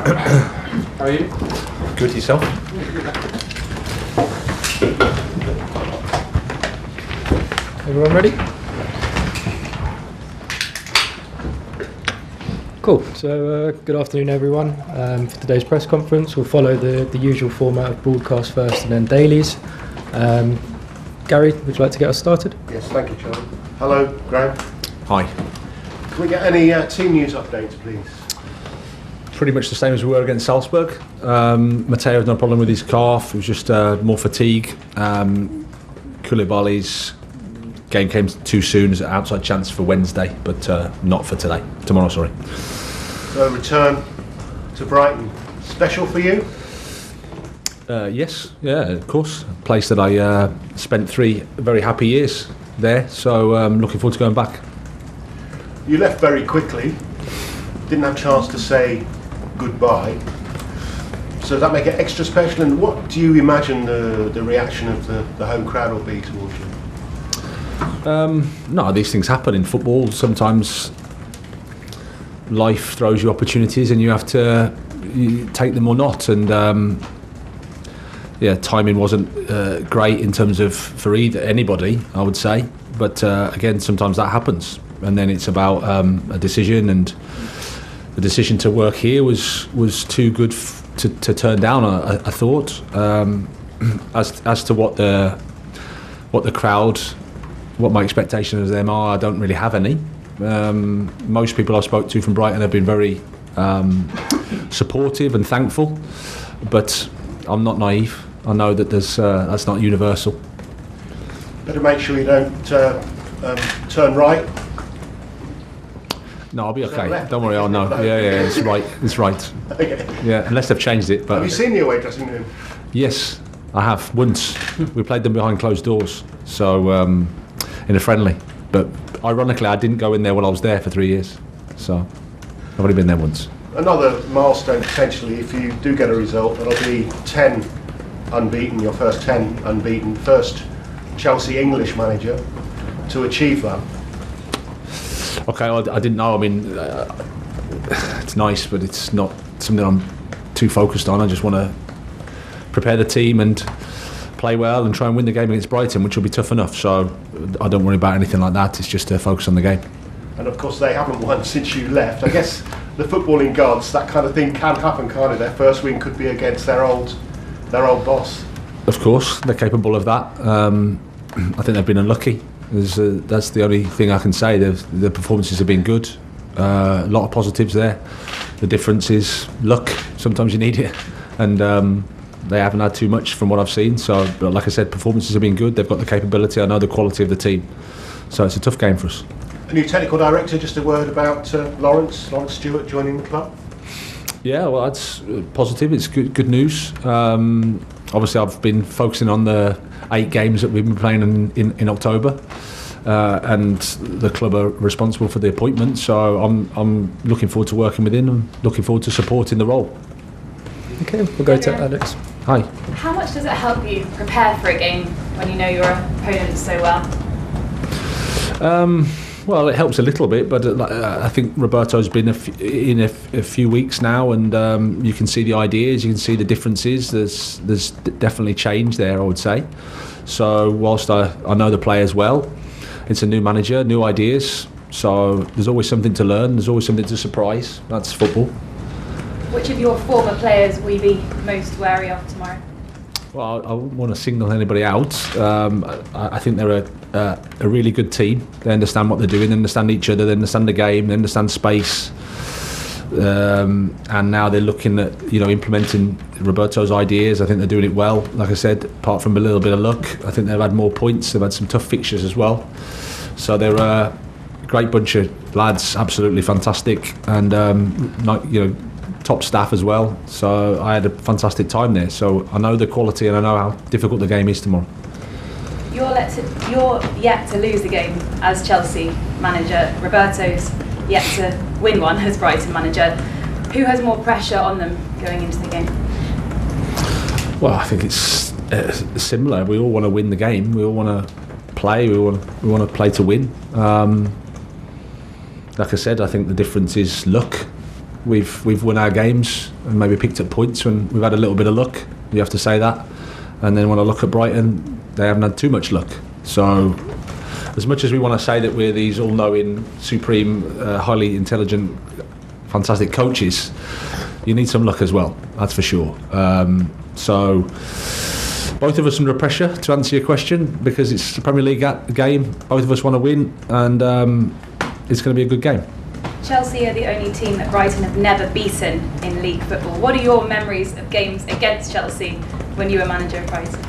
How are you? Good, yourself? Everyone ready? Cool. So, good afternoon, everyone. For today's press conference, we'll follow the usual format of broadcast first and then dailies. Gary, would you like to get us started? Yes, thank you, Charlie. Hello, Graham. Hi. Can we get any team news updates, please? Pretty much the same as we were against Salzburg. Matteo had no problem with his calf. It was just more fatigue. Koulibaly's game came too soon as an outside chance for Wednesday, but not for today. Tomorrow, sorry. So, return to Brighton. Special for you? Yes, yeah, of course. A place that I spent 3 very happy years there, so looking forward to going back. You left very quickly. Didn't have a chance to say goodbye. So does that make it extra special? And what do you imagine the reaction of the home crowd will be towards you? No, these things happen in football. Sometimes life throws you opportunities and you have to take them or not. And timing wasn't great in terms of for anybody, I would say. But again, sometimes that happens. And then it's about a decision, and the decision to work here was too good to turn down. I thought as to what the crowd, what my expectations of them are, I don't really have any. Most people I spoke to from Brighton have been very supportive and thankful, but I'm not naive. I know that that's not universal. Better make sure you don't turn right. No, I'll be okay. Don't worry, I'll know. Yeah, it's right. It's right. Okay. Yeah, unless they've changed it. But have you seen the away dressing room? Yes, I have once. We played them behind closed doors, so in a friendly. But ironically, I didn't go in there while I was there for 3 years, so I've only been there once. Another milestone potentially, if you do get a result, that'll be 10 unbeaten. Your first 10 unbeaten. First Chelsea English manager to achieve that. Okay, I didn't know. I mean, it's nice, but it's not something I'm too focused on. I just want to prepare the team and play well and try and win the game against Brighton, which will be tough enough. So I don't worry about anything like that. It's just to focus on the game. And of course, they haven't won since you left. I guess the footballing gods, that kind of thing can happen, can't it? Their first win could be against their old boss. Of course, they're capable of that. I think they've been unlucky. That's the only thing I can say. The performances have been good. A lot of positives there. The difference is luck. Sometimes you need it, and they haven't had too much from what I've seen. So, but like I said, performances have been good. They've got the capability. I know the quality of the team. So it's a tough game for us. A new technical director. Just a word about Lawrence Stewart joining the club. Yeah, well, that's positive. It's good news. Obviously, I've been focusing on the 8 games that we've been playing in October, and the club are responsible for the appointment. So I'm looking forward to working with him and looking forward to supporting the role. Okay, we'll go to Alex. Hi. How much does it help you prepare for a game when you know your opponent so well? Well, it helps a little bit, but I think Roberto's been in a few weeks now, and you can see the ideas, you can see the differences. There's definitely change there, I would say. So whilst I know the players well, it's a new manager, new ideas. So there's always something to learn. There's always something to surprise. That's football. Which of your former players will you be most wary of tomorrow? Well, I wouldn't want to single anybody out. I think they're a really good team. They understand what they're doing, they understand each other, they understand the game, they understand space. And now they're looking at implementing Roberto's ideas. I think they're doing it well. Like I said, apart from a little bit of luck, I think they've had more points. They've had some tough fixtures as well. So they're a great bunch of lads, absolutely fantastic, and top staff as well. So I had a fantastic time there. So I know the quality and I know how difficult the game is tomorrow. You're yet to lose the game as Chelsea manager. Roberto's yet to win one as Brighton manager. Who has more pressure on them going into the game? Well, I think it's similar. We all want to win the game. We all want to play. We want to play to win. Like I said, I think the difference is luck. We've won our games and maybe picked up points when we've had a little bit of luck. You have to say that. And then when I look at Brighton, they haven't had too much luck. So as much as we want to say that we're these all-knowing, supreme, highly intelligent, fantastic coaches, you need some luck as well, that's for sure. So both of us under pressure, to answer your question, because it's the Premier League game. Both of us want to win, and it's going to be a good game. Chelsea are the only team that Brighton have never beaten in league football. What are your memories of games against Chelsea when you were manager of Brighton?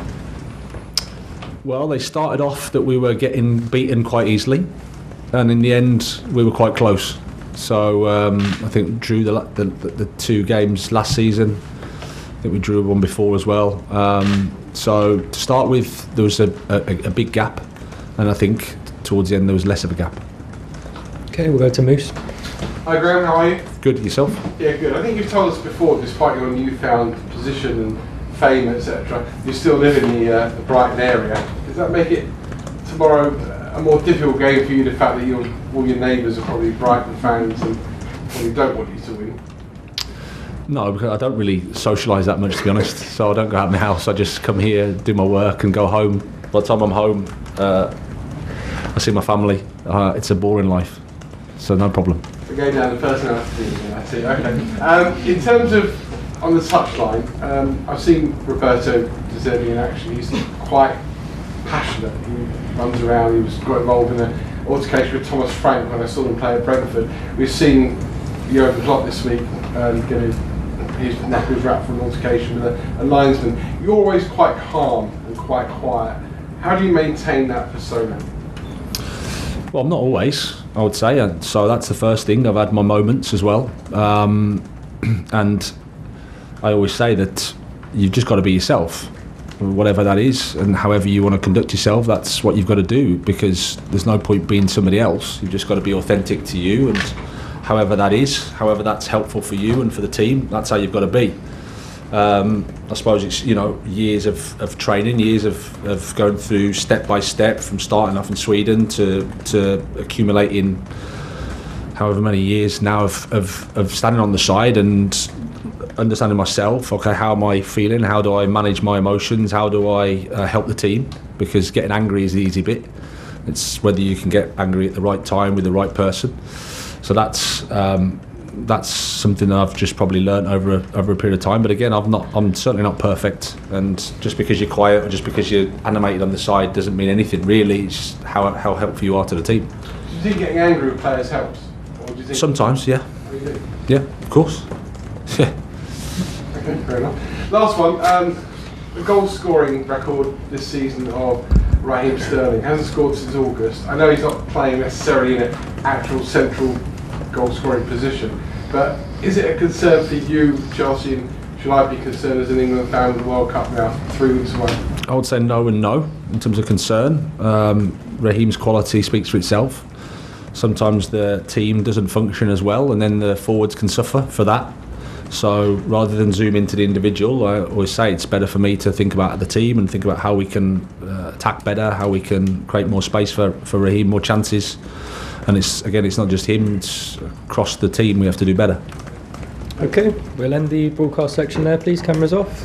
Well, they started off that we were getting beaten quite easily, and in the end we were quite close. So I think drew the 2 games last season. I think we drew one before as well. So to start with, there was a big gap, and I think towards the end there was less of a gap. Okay, we'll go to Moose. Hi Graham, how are you? Good, yourself? Yeah, good. I think you've told us before, despite your newfound position and fame, etc., you still live in the Brighton area. Does that make it tomorrow a more difficult game for you, the fact that all your neighbours are probably Brighton fans and probably don't want you to win? No, because I don't really socialise that much, to be honest. So I don't go out of my house. I just come here, do my work, and go home. By the time I'm home, I see my family. It's a boring life, so no problem. We're going down the personality team, I see. Okay. In terms of on the touchline, I've seen Roberto De Zerbi in action. He's quite passionate. He runs around. He got involved in an altercation with Thomas Frank when I saw him play at Brentford. We've seen Jurgen Klopp this week getting his knackers wrapped for an altercation with a linesman. You're always quite calm and quite quiet. How do you maintain that persona? Well, not always, I would say, and so that's the first thing. I've had my moments as well, and I always say that you've just got to be yourself, whatever that is, and however you want to conduct yourself, that's what you've got to do, because there's no point being somebody else. You've just got to be authentic to you, and however that is, however that's helpful for you and for the team, that's how you've got to be. I suppose it's years of training, years of going through step by step, from starting off in Sweden to accumulating however many years now of standing on the side and understanding myself. Okay, how am I feeling? How do I manage my emotions? How do I help the team? Because getting angry is the easy bit. It's whether you can get angry at the right time with the right person. So that's something that I've just probably learned over a period of time. But again, I'm certainly not perfect. And just because you're quiet or just because you're animated on the side doesn't mean anything really. It's just how helpful you are to the team. Do you think getting angry with players helps? Or do you think sometimes, yeah. Oh, you do? Yeah, of course. Yeah. Okay, fair enough. Last one, the goal scoring record this season of Raheem Sterling hasn't scored since August. I know he's not playing necessarily in an actual central goal scoring position, but is it a concern for you, Chelsea, and should I be concerned as an England fan with the World Cup now 3 weeks away? I would say no and no in terms of concern. Raheem's quality speaks for itself. Sometimes the team doesn't function as well, and then the forwards can suffer for that. So rather than zoom into the individual, I always say it's better for me to think about the team and think about how we can attack better, how we can create more space for Raheem, more chances. And it's not just him, it's across the team we have to do better. Okay, we'll end the broadcast section there, please. Cameras off.